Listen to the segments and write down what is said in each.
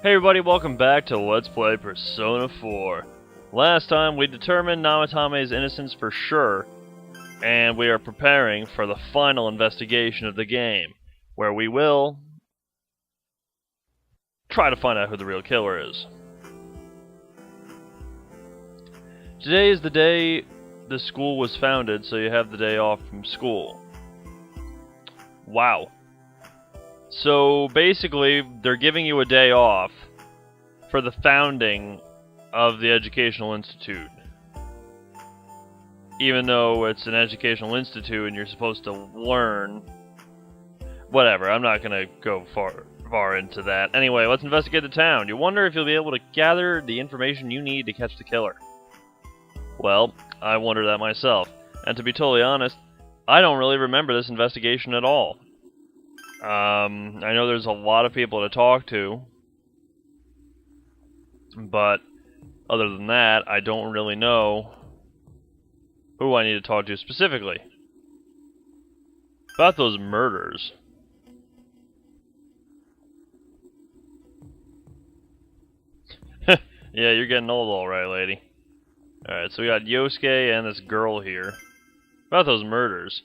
Hey everybody, welcome back to Let's Play Persona 4. Last time we determined Namatame's innocence for sure, and we are preparing for the final investigation of the game, where we will try to find out who the real killer is. Today is the day the school was founded, so you have the day off from school. Wow. So basically, they're giving you a day off for the founding of the Educational Institute. Even though it's an educational institute and you're supposed to learn. Whatever, I'm not gonna go far into that. Anyway, let's investigate the town. You wonder if you'll be able to gather the information you need to catch the killer. Well, I wonder that myself. And to be totally honest, I don't really remember this investigation at all. I know there's a lot of people to talk to, but other than that, I don't really know who I need to talk to specifically. About those murders. Yeah, you're getting old alright, lady. Alright, so we got Yosuke and this girl here. About those murders.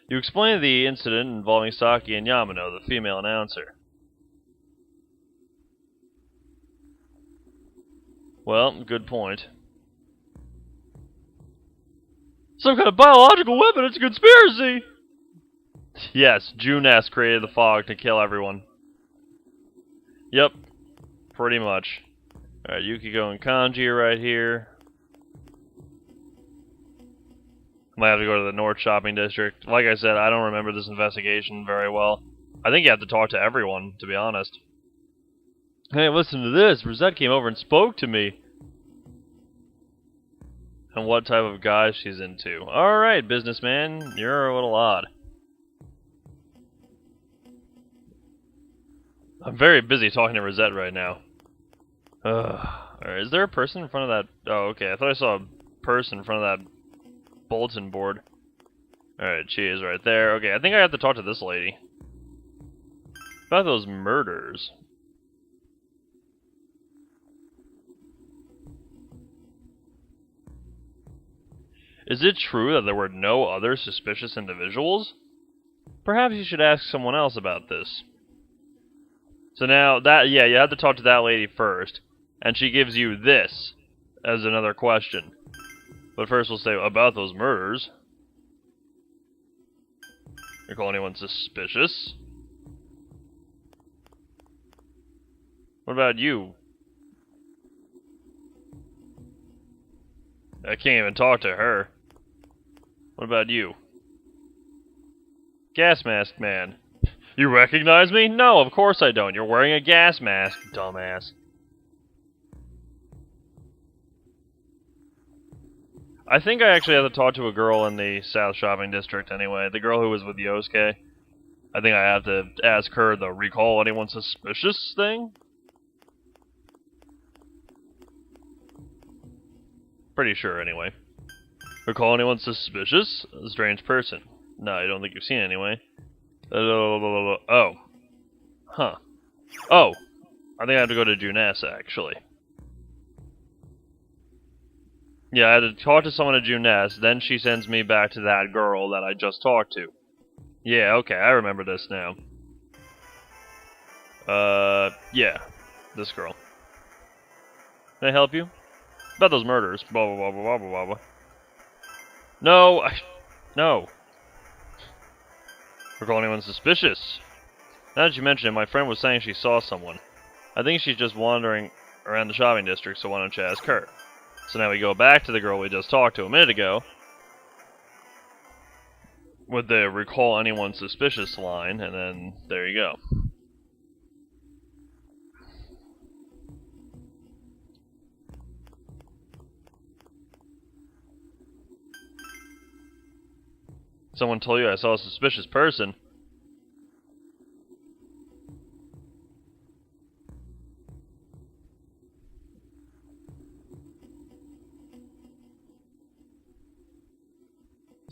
You explained the incident involving Saki and Yamano, the female announcer. Well, good point. Some kind of biological weapon, it's a conspiracy! Yes, Junes created the fog to kill everyone. Yep, pretty much. Alright, Yukiko and Kanji are right here. Might have to go to the North Shopping District. Like I said, I don't remember this investigation very well. I think you have to talk to everyone, to be honest. Hey, listen to this. Rosette came over and spoke to me. And what type of guy she's into. Alright, businessman. You're a little odd. I'm very busy talking to Rosette right now. Alright, is there a person in front of that? Oh, okay. I thought I saw a person in front of that bulletin board. Alright, she is right there. Okay, I think I have to talk to this lady. About those murders. Is it true that there were no other suspicious individuals? Perhaps you should ask someone else about this. So now, yeah, you have to talk to that lady first. And she gives you this as another question. But first we'll say about those murders. Recall anyone suspicious? What about you? I can't even talk to her. What about you? Gas mask man. You recognize me? No, of course I don't. You're wearing a gas mask, dumbass. I think I actually have to talk to a girl in the South Shopping District anyway. The girl who was with Yosuke. I think I have to ask her the recall anyone suspicious thing? Pretty sure anyway. Recall anyone suspicious? A strange person. No, I don't think you've seen anyway. Oh. Huh. Oh. I think I have to go to Junes actually. Yeah, I had to talk to someone at Junes, then she sends me back to that girl that I just talked to. Yeah, okay, I remember this now. Yeah. This girl. Can I help you? About those murders. Blah, blah, blah, blah, blah, blah, blah. No, no. Recall anyone suspicious? Now that you mention it, my friend was saying she saw someone. I think she's just wandering around the shopping district, so why don't you ask her? So now we go back to the girl we just talked to a minute ago with the recall anyone suspicious line, and then there you go. Someone told you I saw a suspicious person.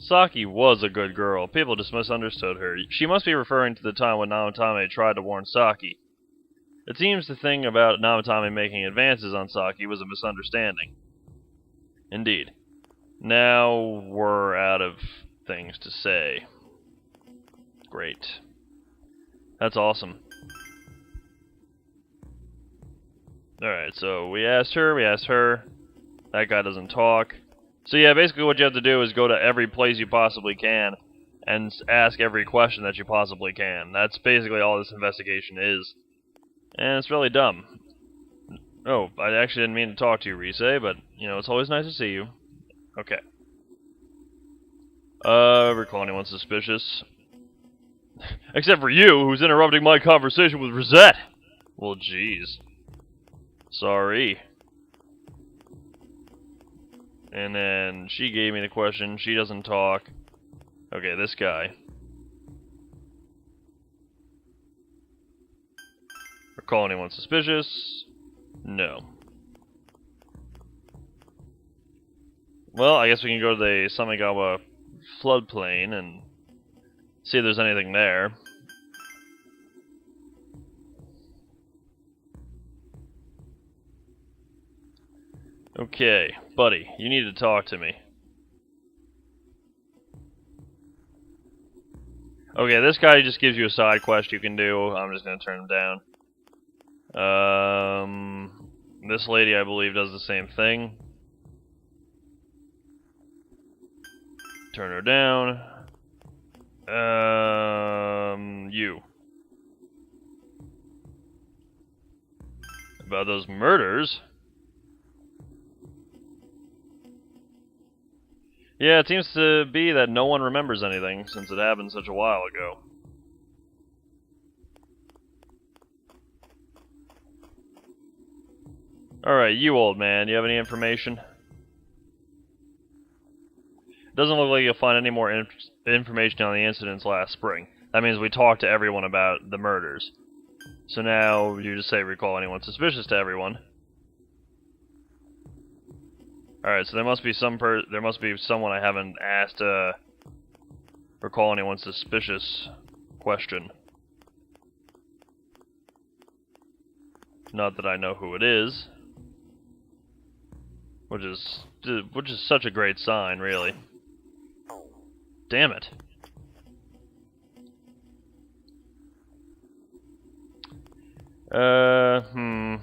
Saki was a good girl. People just misunderstood her. She must be referring to the time when Namatame tried to warn Saki. It seems the thing about Namatame making advances on Saki was a misunderstanding. Indeed. Now we're out of things to say. Great. That's awesome. Alright, so we asked her. That guy doesn't talk. So yeah, basically what you have to do is go to every place you possibly can and ask every question that you possibly can. That's basically all this investigation is. And it's really dumb. Oh, I actually didn't mean to talk to you, Rise, but, you know, it's always nice to see you. Okay. Recall anyone suspicious? Except for you, who's interrupting my conversation with Rosette! Well, jeez. Sorry. And then she gave me the question. She doesn't talk. Okay, this guy. Recall anyone suspicious? No. Well, I guess we can go to the Samigawa floodplain and see if there's anything there. Okay, buddy, you need to talk to me. Okay, this guy just gives you a side quest you can do. I'm just gonna turn him down. This lady, I believe, does the same thing. Turn her down. You. About those murders? Yeah, it seems to be that no one remembers anything, since it happened such a while ago. Alright, you old man, you have any information? Doesn't look like you'll find any more information on the incidents last spring. That means we talked to everyone about the murders. So now, you just say recall anyone suspicious to everyone. Alright, so there must be someone I haven't asked, recall anyone suspicious question. Not that I know who it is. Which is such a great sign, really. Damn it. Dang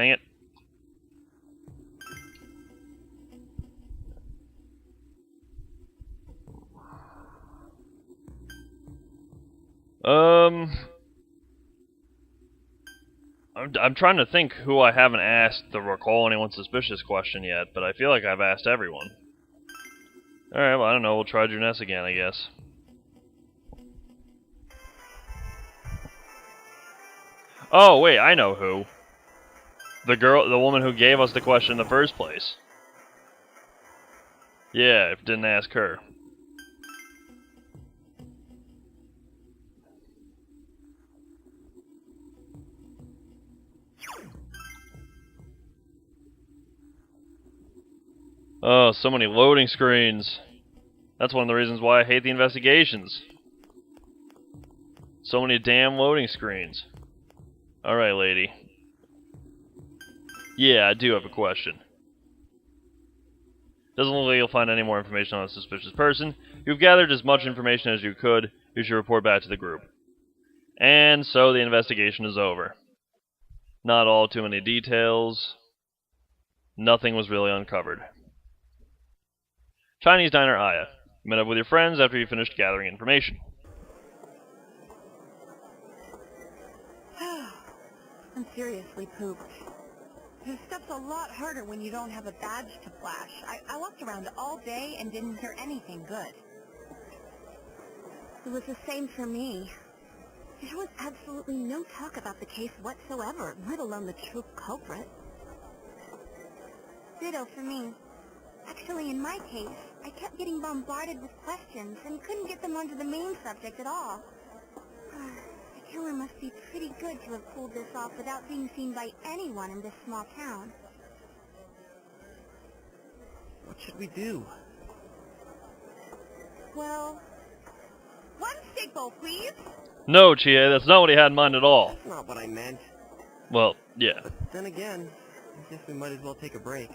it. I'm trying to think who I haven't asked the recall anyone suspicious question yet, but I feel like I've asked everyone. Alright, well, I don't know, we'll try Junes again, I guess. Oh, wait, I know who. The woman who gave us the question in the first place. Yeah, didn't ask her. Oh, so many loading screens. That's one of the reasons why I hate the investigations. So many damn loading screens. Alright, lady. Yeah, I do have a question. Doesn't look like you'll find any more information on a suspicious person. You've gathered as much information as you could. You should report back to the group. And so the investigation is over. Not all too many details. Nothing was really uncovered. Chinese diner Aya. You met up with your friends after you finished gathering information. I'm seriously pooped. This stuff's a lot harder when you don't have a badge to flash. I walked around all day and didn't hear anything good. It was the same for me. There was absolutely no talk about the case whatsoever, let alone the true culprit. Ditto for me. Actually, in my case, I kept getting bombarded with questions and couldn't get them onto the main subject at all. The killer must be pretty good to have pulled this off without being seen by anyone in this small town. What should we do? Well, one stick bowl, please. No, Chie, that's not what he had in mind at all. That's not what I meant. Well, yeah. But then again, I guess we might as well take a break.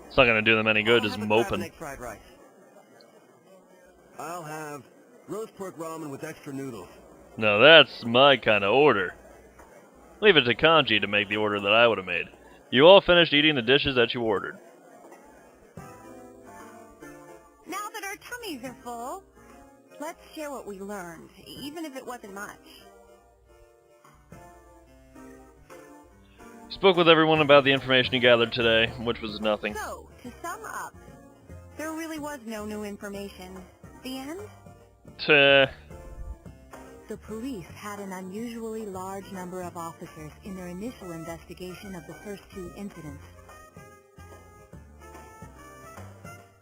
It's not gonna do them any good I'll just have a crab and moping. egg fried rice. I'll have roast pork ramen with extra noodles. No, that's my kind of order. Leave it to Kanji to make the order that I would have made. You all finished eating the dishes that you ordered. Now that our tummies are full, let's share what we learned, even if it wasn't much. Spoke with everyone about the information you gathered today, which was nothing. So, to sum up, there really was no new information. The end? Teh. The police had an unusually large number of officers in their initial investigation of the first two incidents.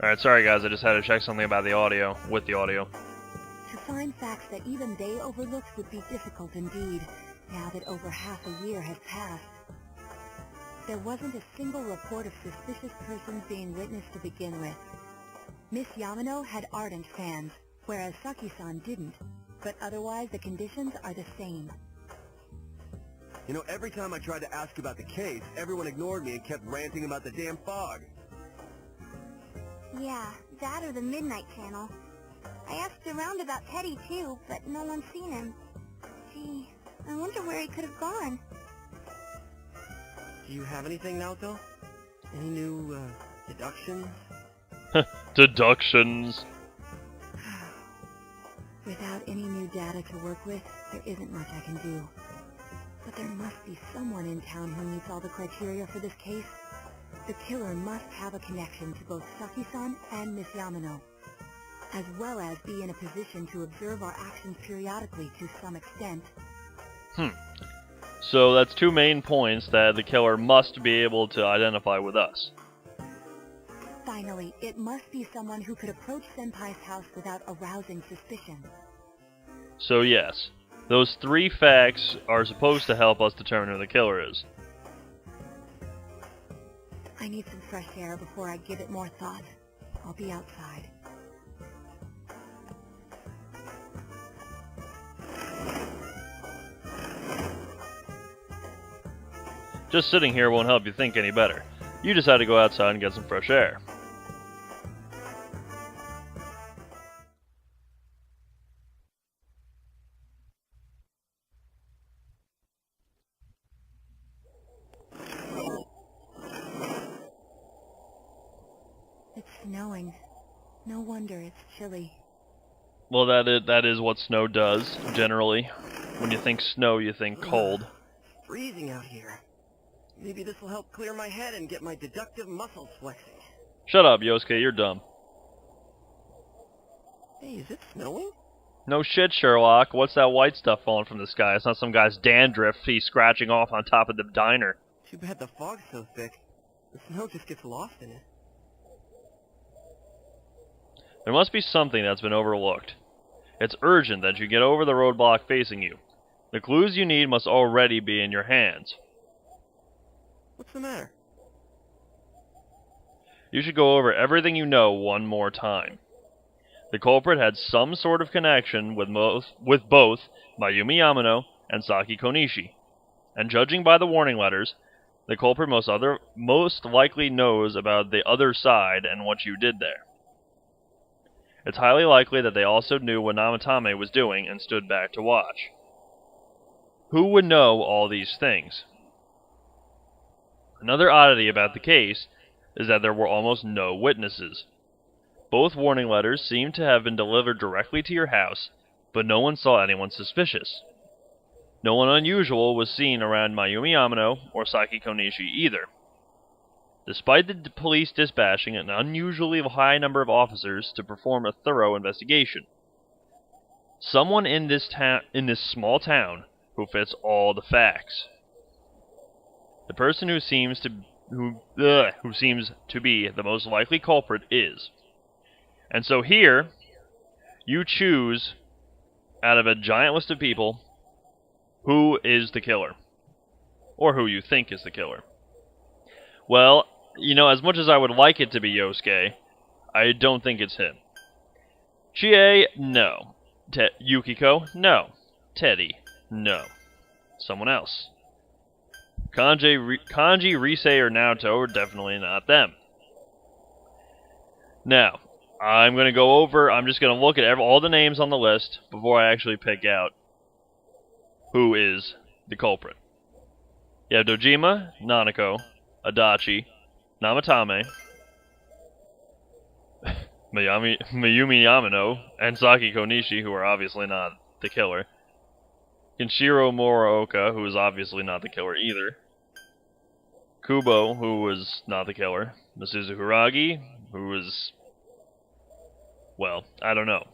Alright, sorry guys, I just had to check something about the audio, with the audio. To find facts that even they overlooked would be difficult indeed, now that over half a year had passed. There wasn't a single report of suspicious persons being witnessed to begin with. Miss Yamano had ardent fans, whereas Saki-san didn't, but otherwise the conditions are the same. You know, every time I tried to ask about the case, everyone ignored me and kept ranting about the damn fog. Yeah, that or the Midnight Channel. I asked around about Teddy too, but no one's seen him. Gee, I wonder where he could have gone. Do you have anything, Naoto? Any new, deductions? Deductions. Without any new data to work with, there isn't much I can do. But there must be someone in town who meets all the criteria for this case. The killer must have a connection to both Saki-san and Miss Yamano, as well as be in a position to observe our actions periodically to some extent. So that's two main points that the killer must be able to identify with us. Finally, it must be someone who could approach Senpai's house without arousing suspicion. So yes, those three facts are supposed to help us determine who the killer is. I need some fresh air before I give it more thought. I'll be outside. Just sitting here won't help you think any better. You decide to go outside and get some fresh air. It's snowing. No wonder it's chilly. Well, that is what snow does, generally. When you think snow, you think cold. It's freezing out here. Maybe this will help clear my head and get my deductive muscles flexing. Shut up, Yosuke, you're dumb. Hey, is it snowing? No shit, Sherlock. What's that white stuff falling from the sky? It's not some guy's dandruff he's scratching off on top of the diner. Too bad the fog's so thick. The snow just gets lost in it. There must be something that's been overlooked. It's urgent that you get over the roadblock facing you. The clues you need must already be in your hands. What's the matter? You should go over everything you know one more time. The culprit had some sort of connection with both Mayumi Yamano and Saki Konishi, and judging by the warning letters, the culprit most likely knows about the other side and what you did there. It's highly likely that they also knew what Namatame was doing and stood back to watch. Who would know all these things? Another oddity about the case is that there were almost no witnesses. Both warning letters seem to have been delivered directly to your house, but no one saw anyone suspicious. No one unusual was seen around Mayumi Yamano or Saki Konishi either. Despite the police dispatching an unusually high number of officers to perform a thorough investigation, someone in this small town who fits all the facts. The person who seems to be the most likely culprit is. And so here, you choose, out of a giant list of people, who is the killer. Or who you think is the killer. Well, you know, as much as I would like it to be Yosuke, I don't think it's him. Chie, no. Yukiko, no. Teddy, no. Someone else. Kanji, Risei, or Naoto are definitely not them. Now, I'm going to go over, I'm just going to look at all the names on the list before I actually pick out who is the culprit. You have Dojima, Nanako, Adachi, Namatame, Mayumi Yamano, and Saki Konishi, who are obviously not the killer. Kenshiro Muraoka, who is obviously not the killer either. Kubo, who was not the killer. Misuzu Hiragi, who was... well, I don't know.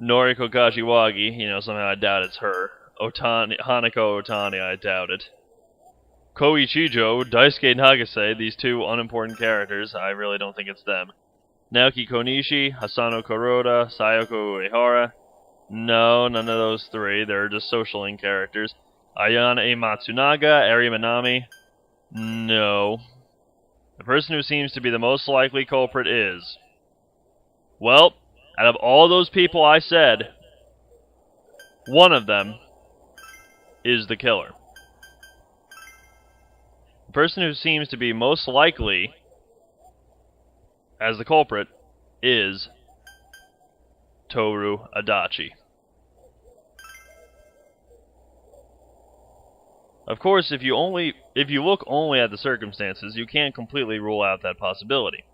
Noriko Kashiwagi, somehow I doubt it's her. Hanako Otani, I doubt it. Koichijo, Daisuke Nagase, these two unimportant characters, I really don't think it's them. Naoki Konishi, Hasano Kuroda, Sayoko Uehara. No, none of those three, they're just social link characters. Ayane Matsunaga, Eri Minami. No. The person who seems to be the most likely culprit is... well, out of all those people I said, one of them is the killer. The person who seems to be most likely as the culprit is Toru Adachi. Of course, if you look only at the circumstances, you can't completely rule out that possibility.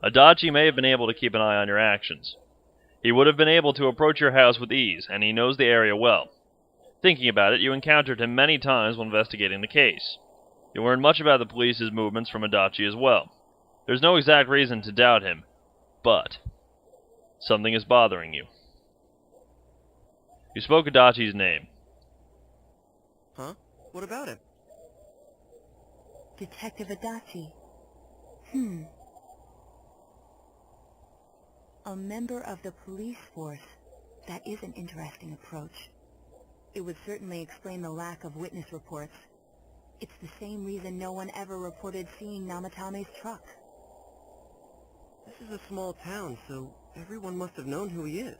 Adachi may have been able to keep an eye on your actions. He would have been able to approach your house with ease, and he knows the area well. Thinking about it, you encountered him many times when investigating the case. You learned much about the police's movements from Adachi as well. There's no exact reason to doubt him, but something is bothering you. You spoke Adachi's name. Huh? What about him? Detective Adachi. A member of the police force. That is an interesting approach. It would certainly explain the lack of witness reports. It's the same reason no one ever reported seeing Namatame's truck. This is a small town, so everyone must have known who he is.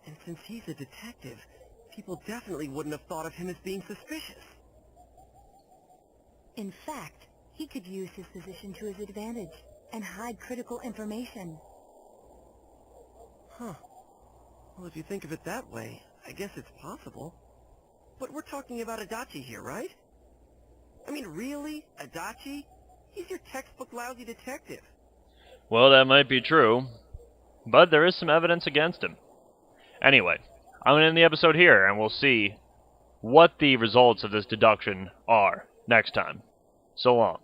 And since he's a detective, people definitely wouldn't have thought of him as being suspicious. In fact, he could use his position to his advantage and hide critical information. Huh. Well, if you think of it that way, I guess it's possible. But we're talking about Adachi here, right? I mean, really? Adachi? He's your textbook lousy detective. Well, that might be true, but there is some evidence against him. Anyway, I'm going to end the episode here, and we'll see what the results of this deduction are next time. So long.